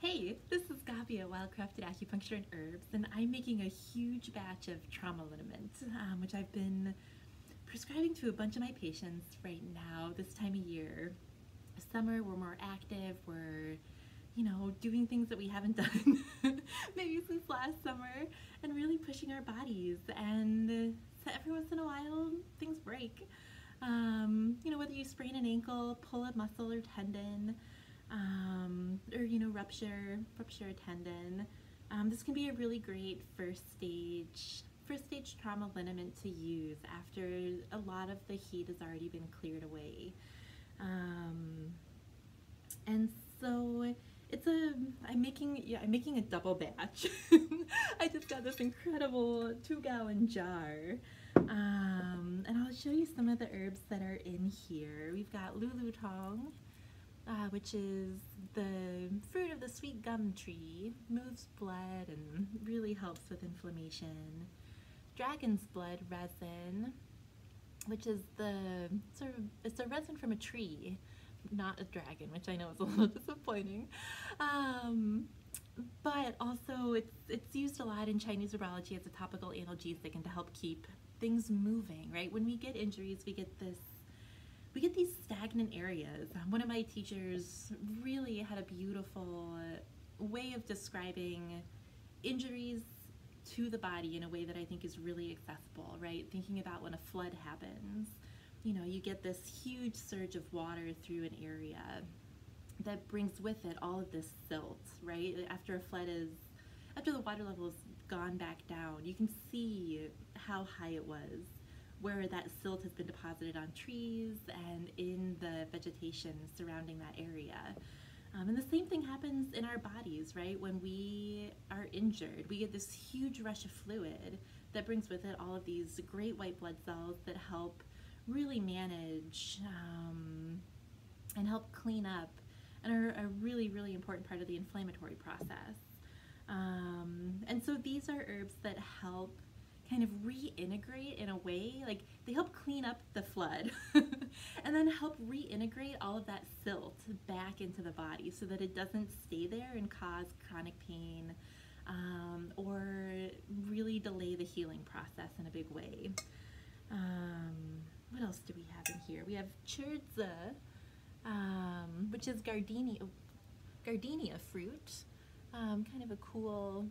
Hey, this is Gabi at Wildcrafted Acupuncture Herbs, and I'm making a huge batch of Trauma Liniment, which I've been prescribing to a bunch of my patients right now this time of year. Summer, we're more active, we're, doing things that we haven't done maybe since last summer, and really pushing our bodies. And so every once in a while, things break. Whether you sprain an ankle, pull a muscle or tendon, or rupture a tendon. This can be a really great first stage trauma liniment to use after a lot of the heat has already been cleared away. And so I'm making a double batch. I just got this incredible 2-gallon jar. And I'll show you some of the herbs that are in here. We've got lulu tong, which is the fruit of the sweet gum tree, moves blood and really helps with inflammation. Dragon's blood resin, which is it's a resin from a tree, not a dragon, which I know is a little disappointing. But also it's used a lot in Chinese herbology as a topical analgesic and to help keep things moving, right? When we get injuries, we get these stagnant areas. One of my teachers really had a beautiful way of describing injuries to the body in a way that I think is really accessible, right? Thinking about when a flood happens, you get this huge surge of water through an area that brings with it all of this silt, right? After the water level has gone back down, you can see how high it was, where that silt has been deposited on trees and in the vegetation surrounding that area. And the same thing happens in our bodies, right? When we are injured, we get this huge rush of fluid that brings with it all of these great white blood cells that help really manage and help clean up and are a really, really important part of the inflammatory process. And so these are herbs that help kind of reintegrate in a way, like they help clean up the flood and then help reintegrate all of that silt back into the body so that it doesn't stay there and cause chronic pain or really delay the healing process in a big way. What else do we have in here? We have churza, which is gardenia fruit, kind of a cool,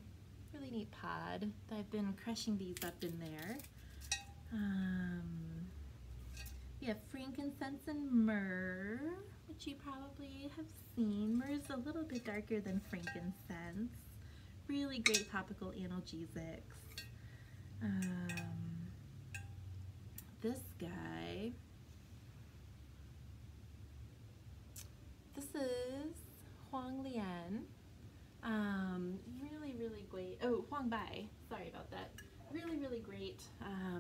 really neat pod. I've been crushing these up in there. We have frankincense and myrrh, which you probably have seen. Myrrh is a little bit darker than frankincense. Really great topical analgesics. This guy, this is Huang Lian. Really great. Oh, Huang Bai. Sorry about that. Really great.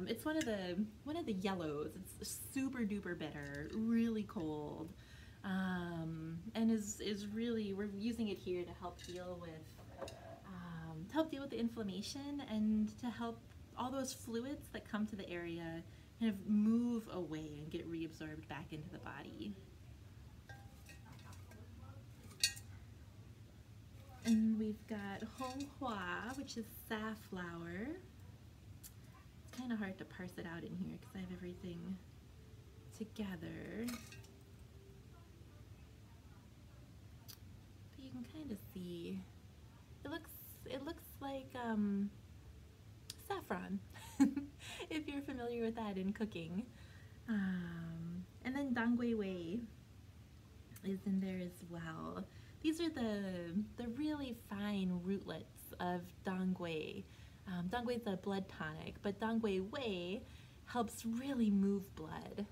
It's one of the yellows. It's super duper bitter, really cold, and is really, we're using it here to help deal with the inflammation and to help all those fluids that come to the area kind of move away and get reabsorbed back into the body. And we've got Hong Hua, which is safflower. It's kind of hard to parse it out in here because I have everything together. But you can kind of see, it looks like saffron, if you're familiar with that in cooking. And then Dangui Wei is in there as well. These are the really fine rootlets of Dangui. Dangui is a blood tonic, but Dangui Wei helps really move blood.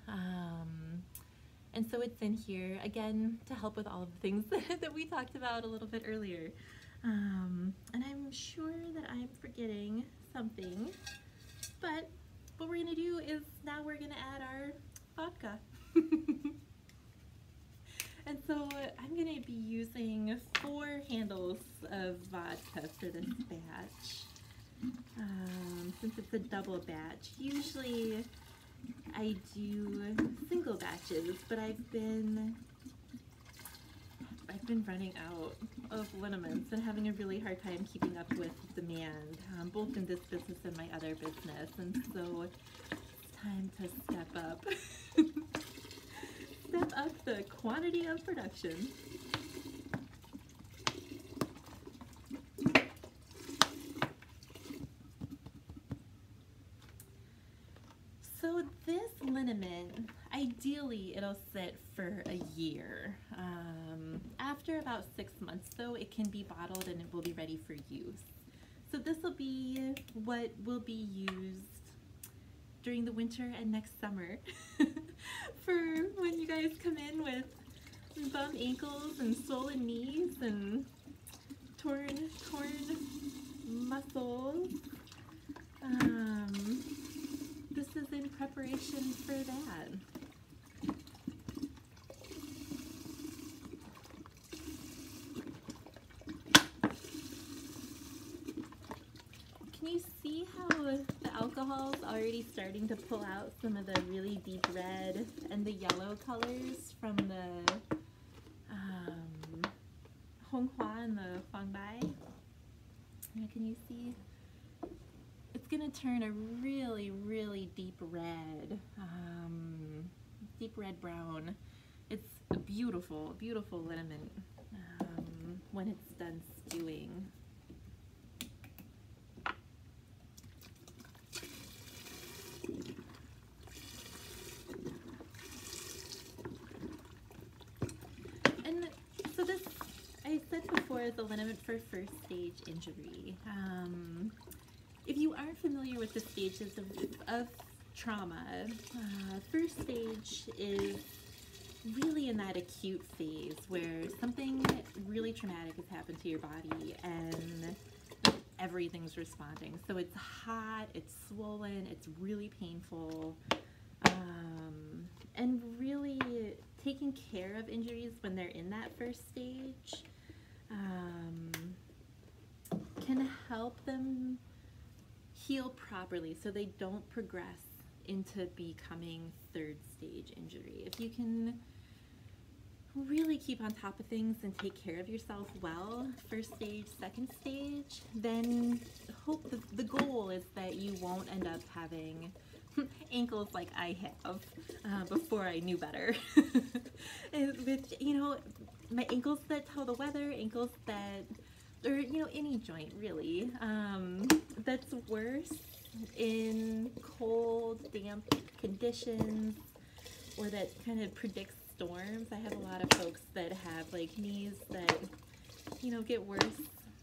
And so it's in here, again, to help with all of the things that we talked about a little bit earlier. And I'm sure that I'm forgetting something, but what we're gonna do is now we're gonna add our vodka. And so I'm going to be using 4 handles of vodka for this batch, since it's a double batch. Usually I do single batches, but I've been I've been running out of liniments and having a really hard time keeping up with demand, both in this business and my other business, and so it's time to step up. Step up the quantity of production. So this liniment, ideally it'll sit for a year. After about 6 months though, it can be bottled and it will be ready for use. So this will be what will be used during the winter and next summer for when you guys come in with bum ankles and swollen knees and torn muscles. This is in preparation for that. Can you see how the alcohol is already starting to pull out some of the really deep red and the yellow colors from the Honghua and the Huangbai? Can you see? It's gonna turn a really, really deep red brown. It's a beautiful, beautiful liniment when it's done stewing. And so this, I said before, is a liniment for first stage injury. If you aren't familiar with the stages of trauma, first stage is really in that acute phase where something really traumatic has happened to your body and everything's responding. So it's hot, it's swollen, it's really painful, and really taking care of injuries when they're in that first stage can help them heal properly so they don't progress into becoming third stage injury. If you can really keep on top of things and take care of yourself well, first stage, second stage, then the goal is that you won't end up having ankles like I have before I knew better. With, you know, my ankles that tell the weather, ankles that, or, you know, any joint really, that's worse in cold, damp conditions, or that kind of predicts storms. I have a lot of folks that have like knees that, you know, get worse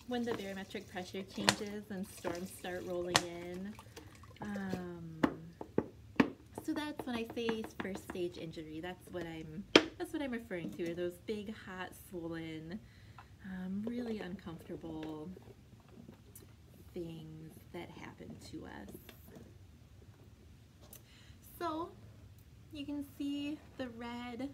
when the barometric pressure changes and storms start rolling in. So that's when I say first stage injury. That's what I'm referring to. Are those big, hot, swollen, really uncomfortable things that happen to us. So you can see the red.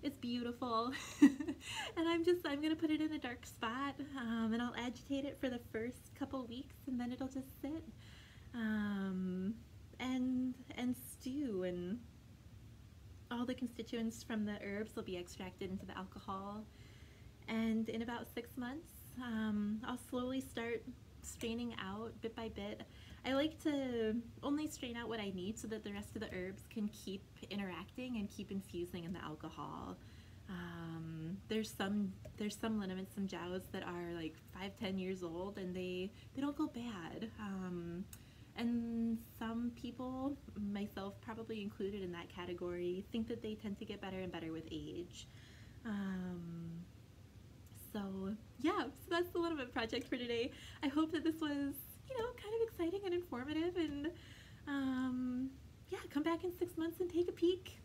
It's beautiful. And I'm gonna put it in a dark spot, and I'll agitate it for the first couple weeks, and then it'll just sit and stew, and all the constituents from the herbs will be extracted into the alcohol. And in about 6 months, I'll slowly start straining out bit by bit. I like to only strain out what I need so that the rest of the herbs can keep interacting and keep infusing in the alcohol. There's some liniments, some jows that are like 5-10 years old, and they don't go bad. And some people, myself probably included in that category, think that they tend to get better and better with age. So yeah, so that's the liniment project for today. I hope that this was, you know, kind of exciting and informative, and yeah, come back in 6 months and take a peek.